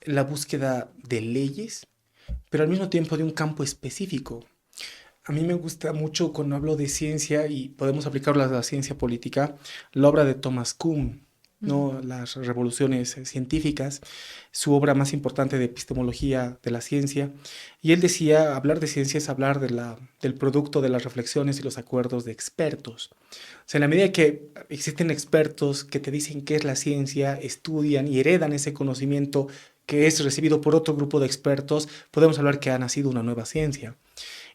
la búsqueda de leyes, pero al mismo tiempo de un campo específico. A mí me gusta mucho cuando hablo de ciencia y podemos aplicarlo a la ciencia política, la obra de Thomas Kuhn,
Ujú.
¿no? Las revoluciones científicas, su obra más importante de epistemología de la ciencia. Y él decía, hablar de ciencia es hablar del producto de las reflexiones y los acuerdos de expertos. O sea, en la medida que existen expertos que te dicen qué es la ciencia, estudian y heredan ese conocimiento que es recibido por otro grupo de expertos, podemos hablar que ha nacido una nueva ciencia.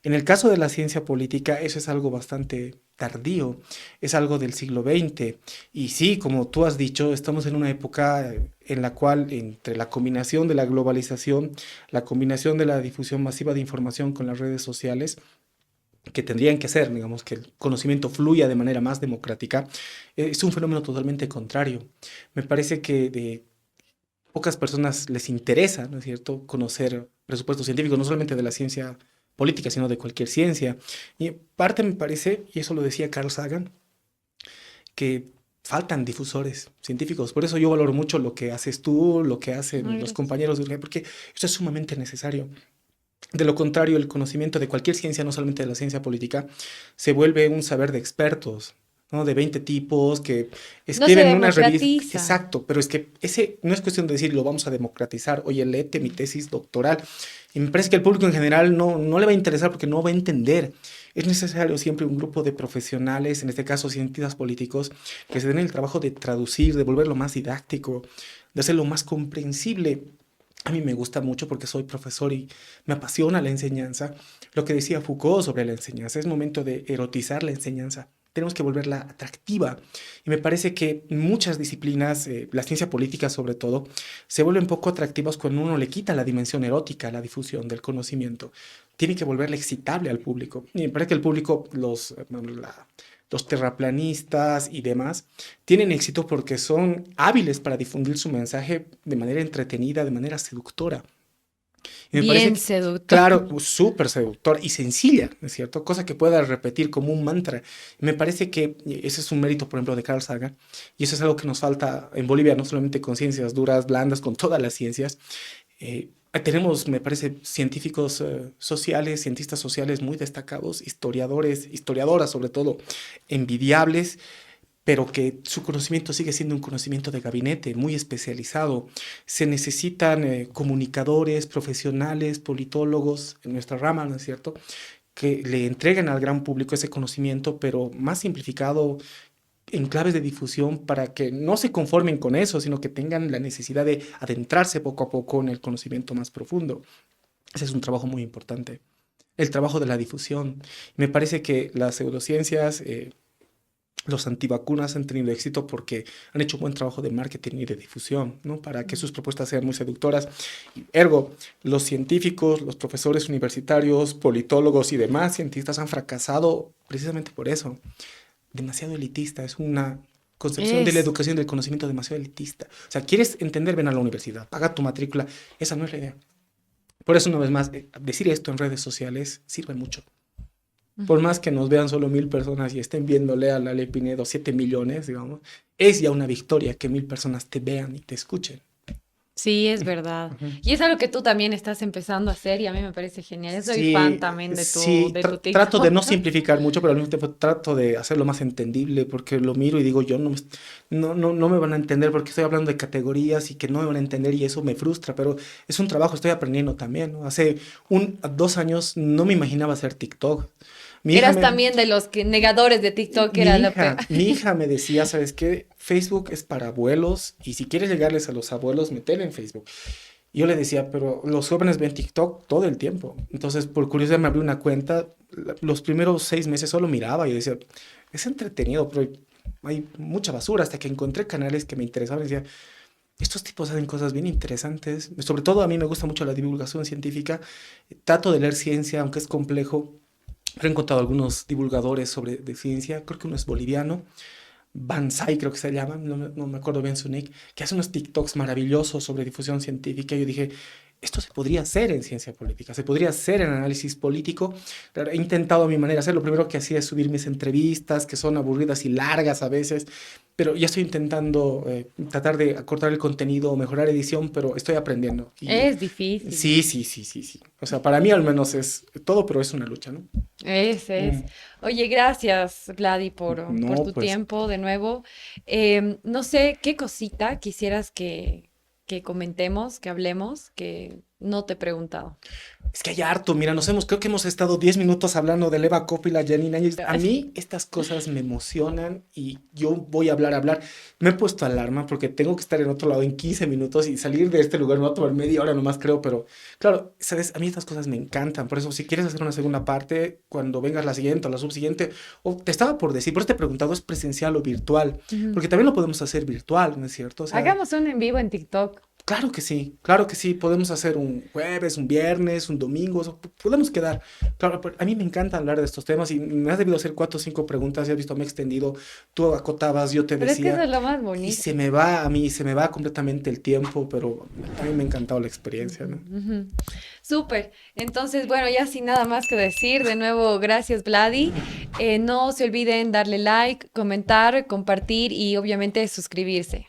En el caso de la ciencia política, eso es algo bastante tardío, es algo del siglo XX. Y sí, como tú has dicho, estamos en una época en la cual entre la combinación de la globalización, la combinación de la difusión masiva de información con las redes sociales, que tendrían que hacer, digamos, que el conocimiento fluya de manera más democrática, es un fenómeno totalmente contrario. Me parece que de pocas personas les interesa, ¿no es cierto?, conocer presupuestos científicos, no solamente de la ciencia política, sino de cualquier ciencia. Y en parte me parece, y eso lo decía Carl Sagan, que faltan difusores científicos. Por eso yo valoro mucho lo que haces tú, lo que hacen
Ay,
los
gracias.
compañeros de Urgel, porque esto es sumamente necesario. De lo contrario, el conocimiento de cualquier ciencia, no solamente de la ciencia política, se vuelve un saber de expertos, ¿no? De 20 tipos que
No se
escriben unas revistas.
democratiza.
Exacto, pero es que ese no es cuestión de decir lo vamos a democratizar. Oye, léete mi
Mm.
tesis doctoral. Y me parece que al público en general no le va a interesar porque no va a entender. Es necesario siempre un grupo de profesionales, en este caso cientistas políticos, que se den el trabajo de traducir, de volverlo más didáctico, de hacerlo más comprensible. A mí me gusta mucho porque soy profesor y me apasiona la enseñanza. Lo que decía Foucault sobre la enseñanza, es momento de erotizar la enseñanza. Tenemos que volverla atractiva. Y me parece que muchas disciplinas, la ciencia política sobre todo, se vuelven poco atractivas cuando uno le quita la dimensión erótica a la difusión del conocimiento. Tiene que volverla excitable al público. Y me parece que el público, los terraplanistas y demás, tienen éxito porque son hábiles para difundir su mensaje de manera entretenida, de manera seductora. Y me parece
Bien
que,
seductor.
claro, súper seductora y sencilla, ¿no es cierto? Cosa que pueda repetir como un mantra. Me parece que ese es un mérito, por ejemplo, de Carl Sagan. Y eso es algo que nos falta en Bolivia, no solamente con ciencias duras, blandas, con todas las ciencias. Tenemos, me parece, científicos sociales, cientistas sociales muy destacados, historiadores, historiadoras sobre todo, envidiables, pero que su conocimiento sigue siendo un conocimiento de gabinete, muy especializado. Se necesitan comunicadores, profesionales, politólogos en nuestra rama, ¿no es cierto?, que le entreguen al gran público ese conocimiento, pero más simplificado en claves de difusión para que no se conformen con eso, sino que tengan la necesidad de adentrarse poco a poco en el conocimiento más profundo. Ese es un trabajo muy importante. El trabajo de la difusión. Me parece que las pseudociencias, los antivacunas han tenido éxito porque han hecho un buen trabajo de marketing y de difusión, ¿no? Para que sus propuestas sean muy seductoras. Ergo, los científicos, los profesores universitarios, politólogos y demás cientistas han fracasado precisamente por eso. Demasiado elitista, es una concepción de la
Es.
educación del conocimiento demasiado elitista. O sea, quieres entender, ven a la universidad, paga tu matrícula. Esa no es la idea. Por eso, una vez más, decir esto en redes sociales sirve mucho. Por
Ujú.
más que nos vean solo 1000 personas y estén viéndole a Lale Pinedo 7 millones, digamos, es ya una victoria que 1000 personas te vean y te escuchen.
Sí, es verdad.
Ujú.
Y es algo que tú también estás empezando a hacer y a mí me parece genial. Yo soy fan
Sí,
también
sí,
de tu
trato de no
TikTok.
simplificar mucho, pero al mismo tiempo trato de hacerlo más entendible, porque lo miro y digo, yo no me van a entender porque estoy hablando de categorías y que no me van a entender y eso me frustra, pero es un trabajo, estoy aprendiendo también, ¿no? Hace 2 años no me imaginaba hacer TikTok. Mi hija
Eras
me,
también de los negadores de TikTok, que era
Mi
lo peor.
hija, mi hija me decía, ¿sabes qué? Facebook es para abuelos y si quieres llegarles a los abuelos, metele en Facebook. Y yo le decía, pero los jóvenes ven TikTok todo el tiempo. Entonces, por curiosidad, me abrí una cuenta. Los primeros 6 meses solo miraba y decía, es entretenido, pero hay mucha basura hasta que encontré canales que me interesaban y decía, estos tipos hacen cosas bien interesantes. Sobre todo a mí me gusta mucho la divulgación científica. Trato de leer ciencia, aunque es complejo. Pero he encontrado algunos divulgadores sobre de ciencia, creo que uno es boliviano, Banzai creo que se llama, no me acuerdo bien su nick, que hace unos TikToks maravillosos sobre difusión científica. Y yo dije, esto se podría hacer en ciencia política, se podría hacer en análisis político. Claro, he intentado a mi manera hacer, lo primero que hacía es subir mis entrevistas, que son aburridas y largas a veces, pero ya estoy intentando tratar de acortar el contenido, mejorar edición, pero estoy aprendiendo. Y
Es difícil.
sí, sí, sí, sí, sí. O sea, para mí al menos es todo, pero es una lucha, ¿no?
Es.
Mm,
Oye, gracias, Vladi, por
No,
tu
pues
tiempo de nuevo. No sé qué cosita quisieras que comentemos, que hablemos, que no te he preguntado.
es que hay harto, mira, creo que hemos estado 10 minutos hablando de Eva Coppola, Janine Áñez. A mí estas cosas me emocionan y yo voy a hablar, a hablar. Me he puesto alarma porque tengo que estar en otro lado en 15 minutos y salir de este lugar me va a tomar media hora nomás, creo, pero claro, sabes, a mí estas cosas me encantan. Por eso, si quieres hacer una segunda parte, cuando vengas la siguiente o la subsiguiente, o te estaba por decir, por eso te he preguntado, ¿es presencial o virtual?
Ujú.
Porque también lo podemos hacer virtual, ¿no es cierto? O sea,
Hagamos un en vivo en TikTok.
claro que sí, podemos hacer un jueves, un viernes, un domingo, o sea, podemos quedar. Claro, pero a mí me encanta hablar de estos temas y me has debido hacer 4 o 5 preguntas, ya has visto, me he extendido, tú acotabas, yo te
Pero es que eso
decía,
es lo más
y
bonito.
se me va completamente el tiempo, pero a mí me ha encantado la experiencia, ¿no?
Ujú. Súper. Entonces, bueno, ya sin nada más que decir, de nuevo, gracias, Vladi. No se olviden darle like, comentar, compartir y obviamente suscribirse.